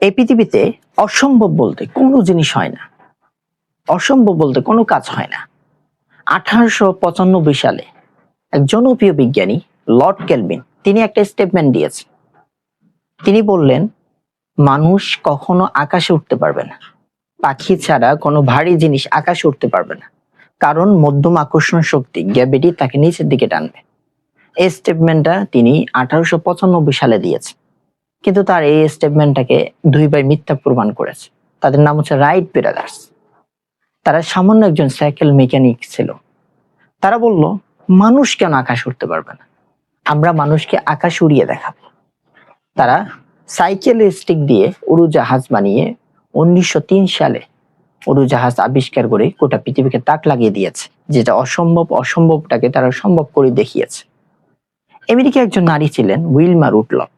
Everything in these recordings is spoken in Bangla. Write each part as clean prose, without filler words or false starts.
এই পৃথিবীতে অসম্ভব বলতে কোনো জিনিস হয় না, অসম্ভব বলতে কোনো কাজ হয় না। 1895 সালে এক জনপ্রিয় বিজ্ঞানী লর্ড কেলভিন তিনি একটা স্টেটমেন্ট দিয়েছেন। তিনি বললেন, মানুষ কখনো আকাশে উঠতে পারবে না, পাখি ছাড়া কোনো ভারী জিনিস আকাশে উঠতে পারবে না, কারণ মধ্যম আকর্ষণ শক্তি গ্র্যাভিটি তাকে নিচের দিকে টানবে। এই স্টেটমেন্টটা তিনি 1895 সালে দিয়েছেন, কিন্তু তার এই স্টেটমেন্টটাকে দুই ভাই মিথ্যা প্রমাণ করেছে। তাদের নাম হচ্ছে রাইট ব্রাদার্স। তারা সামান্য একজন সাইকেল মেকানিক ছিল। তারা বলল, মানুষ কেন আকাশ উঠতে পারবে না, আমরা মানুষকে আকাশ উড়িয়ে দেখাবো। তারা সাইকেল স্টিক দিয়ে উড়োজাহাজ বানিয়ে 1903 সালে উড়োজাহাজ আবিষ্কার করে গোটা পৃথিবীকে তাক লাগিয়ে দিয়েছে। যেটা অসম্ভবটাকে তারা সম্ভব করে দেখিয়েছে। আমেরিকায় একজন নারী ছিলেন উইলমা রুটলফ।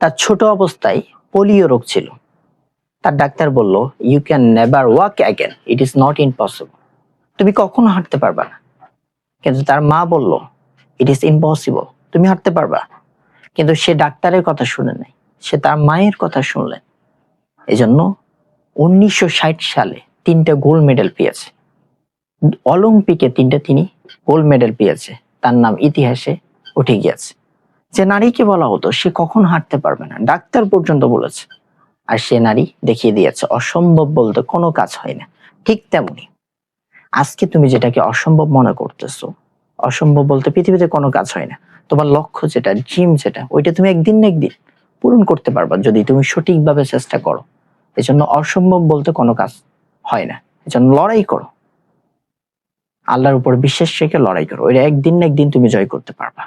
তার ছোট অবস্থায় পোলিও রোগ ছিল। তার ডাক্তার বলল, you can never walk again, it is not impossible, তুমি কখনো হাঁটতে পারবা না। কিন্তু তার মা বলল, ইট ইজ ইম্পসিবল, তুমি হাঁটতে পারবা। কিন্তু সে ডাক্তারের কথা শুনে নাই, সে তার মায়ের কথা শুনলেন। এজন্য 1960 সালে 3টে গোল্ড মেডেল পেয়েছে, অলিম্পিকে 3টে তিনি গোল্ড মেডেল পেয়েছে। তার নাম ইতিহাসে উঠে গিয়েছে। যে নারীকে বলা হতো সে কখন হাঁটতে পারবে না, ডাক্তার পর্যন্ত বলেছে, আর সে নারী দেখিয়ে দিয়েছে অসম্ভব বলতে কোনো কাজ হয় না। ঠিক তেমনি আজকে তুমি যেটাকে অসম্ভব মনে করতেছো, অসম্ভব বলতে পৃথিবীতে কোনো কাজ হয় না। তোমার লক্ষ্য যেটা, ড্রিম যেটা, ওইটা তুমি একদিন না একদিন পূরণ করতে পারবা যদি তুমি সঠিকভাবে চেষ্টা করো। এজন্য অসম্ভব বলতে কোনো কাজ হয় না। এজন্য লড়াই করো, আল্লাহর উপর বিশ্বাস রেখে লড়াই করো, ওইটা একদিন না একদিন তুমি জয় করতে পারবা।